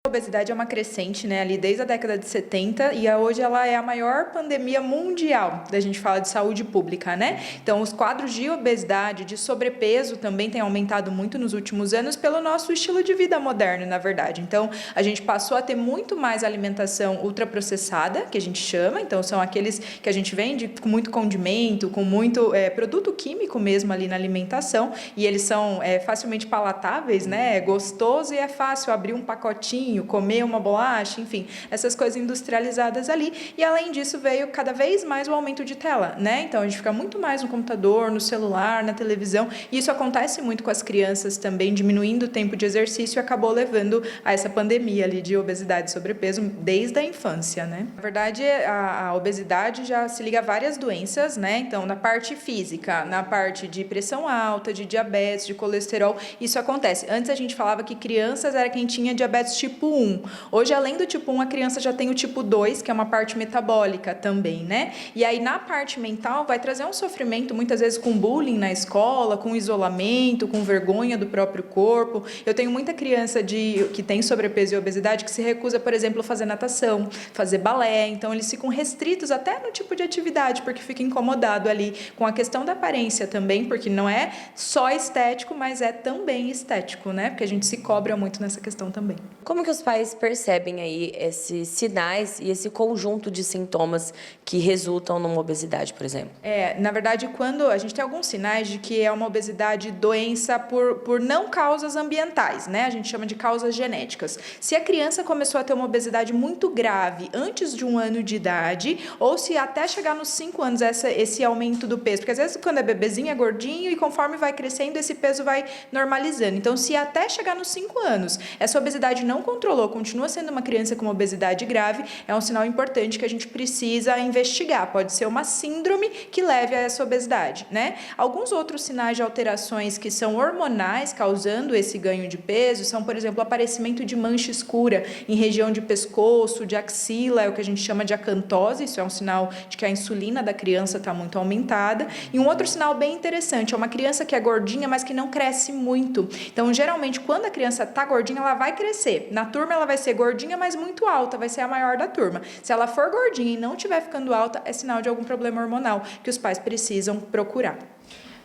A obesidade é uma crescente, né, ali desde a década de 70 e hoje ela é a maior pandemia mundial, da gente fala de saúde pública, né? Então, os quadros de obesidade, de sobrepeso também têm aumentado muito nos últimos anos pelo nosso estilo de vida moderno, na verdade. Então, a gente passou a ter muito mais alimentação ultraprocessada, que a gente chama, então são aqueles que a gente vende com muito condimento, com muito produto químico mesmo ali na alimentação, e eles são facilmente palatáveis, né? É gostoso e é fácil abrir um pacotinho, comer uma bolacha, enfim, essas coisas industrializadas ali. E além disso veio cada vez mais o aumento de tela, né? Então a gente fica muito mais no computador, no celular, na televisão, e isso acontece muito com as crianças também, diminuindo o tempo de exercício e acabou levando a essa pandemia ali de obesidade e sobrepeso desde a infância, né? Na verdade, a obesidade já se liga a várias doenças, né? Então, na parte física, na parte de pressão alta, de diabetes, de colesterol, isso acontece. Antes a gente falava que crianças era quem tinha diabetes tipo 1. Hoje, além do tipo 1, a criança já tem o tipo 2, que é uma parte metabólica também, né? E aí, na parte mental, vai trazer um sofrimento, muitas vezes com bullying na escola, com isolamento, com vergonha do próprio corpo. Eu tenho muita criança que tem sobrepeso e obesidade que se recusa, por exemplo, a fazer natação, fazer balé. Então, eles ficam restritos até no tipo de atividade, porque fica incomodado ali com a questão da aparência também, porque não é só estético, mas é também estético, né? Porque a gente se cobra muito nessa questão também. Como que os pais percebem aí esses sinais e esse conjunto de sintomas que resultam numa obesidade, por exemplo? Na verdade, quando a gente tem alguns sinais de que é uma obesidade doença por não causas ambientais, né? A gente chama de causas genéticas. Se a criança começou a ter uma obesidade muito grave antes de 1 ano de idade, ou se até chegar nos 5 anos esse aumento do peso, porque às vezes quando é bebezinho é gordinho e conforme vai crescendo esse peso vai normalizando. Então, se até chegar nos 5 anos essa obesidade não controlou, continua sendo uma criança com uma obesidade grave, é um sinal importante que a gente precisa investigar. Pode ser uma síndrome que leve a essa obesidade, né? Alguns outros sinais de alterações que são hormonais causando esse ganho de peso são, por exemplo, o aparecimento de mancha escura em região de pescoço, de axila, é o que a gente chama de acantose, isso é um sinal de que a insulina da criança está muito aumentada. E um outro sinal bem interessante é uma criança que é gordinha, mas que não cresce muito. Então, geralmente, quando a criança está gordinha, ela vai crescer. Na turma, ela vai ser gordinha, mas muito alta, vai ser a maior da turma. Se ela for gordinha e não estiver ficando alta, é sinal de algum problema hormonal que os pais precisam procurar.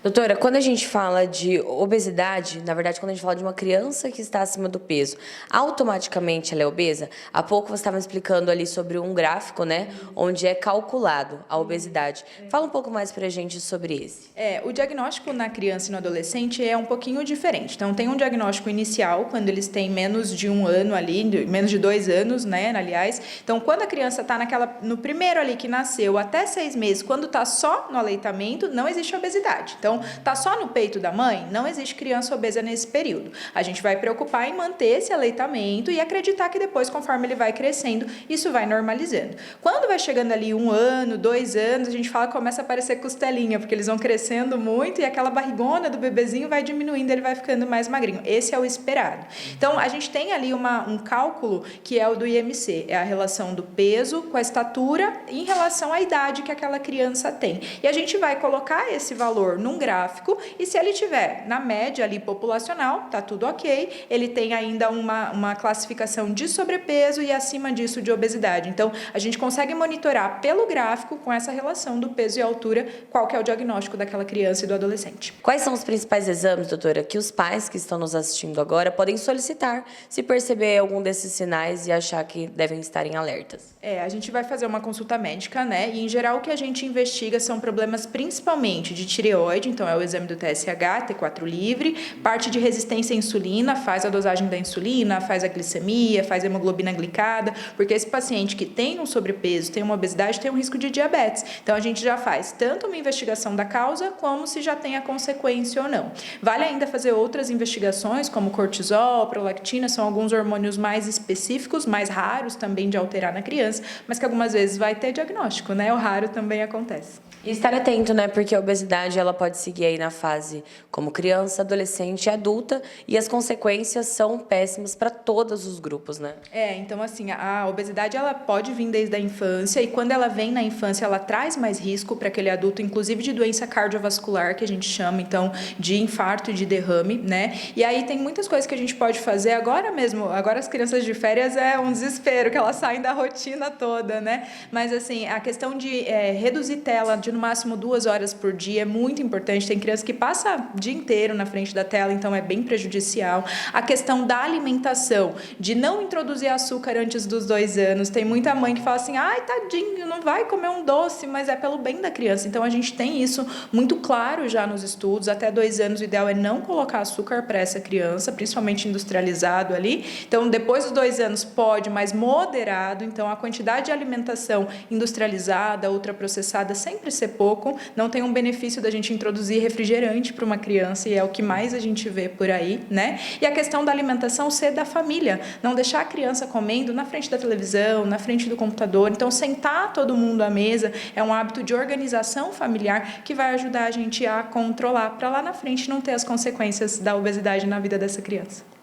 Doutora, quando a gente fala de obesidade, na verdade, quando a gente fala de uma criança que está acima do peso, automaticamente ela é obesa? Há pouco você estava explicando ali sobre um gráfico, né, onde é calculado a obesidade. Fala um pouco mais pra gente sobre esse. O diagnóstico na criança e no adolescente é um pouquinho diferente. Então, tem um diagnóstico inicial, quando eles têm menos de 1 ano ali, menos de 2 anos, né, aliás. Então, quando a criança está no primeiro ali que nasceu, até 6 meses, quando está só no aleitamento, não existe obesidade. Então, tá só no peito da mãe, não existe criança obesa nesse período. A gente vai preocupar em manter esse aleitamento e acreditar que depois, conforme ele vai crescendo, isso vai normalizando. Quando vai chegando ali 1 ano, 2 anos, a gente fala que começa a aparecer costelinha, porque eles vão crescendo muito e aquela barrigona do bebezinho vai diminuindo, ele vai ficando mais magrinho. Esse é o esperado. Então, a gente tem ali um cálculo que é o do IMC, é a relação do peso com a estatura em relação à idade que aquela criança tem. E a gente vai colocar esse valor num gráfico, e se ele tiver na média ali populacional, tá tudo ok, ele tem ainda uma classificação de sobrepeso e acima disso de obesidade. Então, a gente consegue monitorar pelo gráfico, com essa relação do peso e altura, qual que é o diagnóstico daquela criança e do adolescente. Quais são os principais exames, doutora, que os pais que estão nos assistindo agora podem solicitar se perceber algum desses sinais e achar que devem estar em alertas? A gente vai fazer uma consulta médica, né? E, em geral, o que a gente investiga são problemas principalmente de tireoide, então é o exame do TSH, T4 livre, parte de resistência à insulina, faz a dosagem da insulina, faz a glicemia, faz a hemoglobina glicada, porque esse paciente que tem um sobrepeso, tem uma obesidade, tem um risco de diabetes. Então, a gente já faz tanto uma investigação da causa, como se já tem a consequência ou não. Vale ainda fazer outras investigações, como cortisol, prolactina, são alguns hormônios mais específicos, mais raros também de alterar na criança, mas que algumas vezes vai ter diagnóstico, né? O raro também acontece. E estar atento, né? Porque a obesidade, ela pode pode seguir aí na fase como criança, adolescente e adulta, e as consequências são péssimas para todos os grupos, né? Então assim, a obesidade ela pode vir desde a infância e quando ela vem na infância, ela traz mais risco para aquele adulto, inclusive de doença cardiovascular, que a gente chama, então, de infarto e de derrame, né? E aí tem muitas coisas que a gente pode fazer agora mesmo. Agora as crianças de férias é um desespero, que elas saem da rotina toda, né? Mas assim, a questão de reduzir tela de no máximo 2 horas por dia é muito importante. Tem criança que passa o dia inteiro na frente da tela, então é bem prejudicial. A questão da alimentação, de não introduzir açúcar antes dos 2 anos. Tem muita mãe que fala assim, ai, tadinho, não vai comer um doce, mas é pelo bem da criança. Então a gente tem isso muito claro já nos estudos. Até 2 anos o ideal é não colocar açúcar para essa criança, principalmente industrializado ali. Então depois dos 2 anos pode, mas moderado. Então a quantidade de alimentação industrializada, ultraprocessada, sempre ser pouco. Não tem um benefício da gente introduzir refrigerante para uma criança e é o que mais a gente vê por aí, né? E a questão da alimentação ser da família, não deixar a criança comendo na frente da televisão, na frente do computador. Então sentar todo mundo à mesa é um hábito de organização familiar que vai ajudar a gente a controlar para lá na frente não ter as consequências da obesidade na vida dessa criança.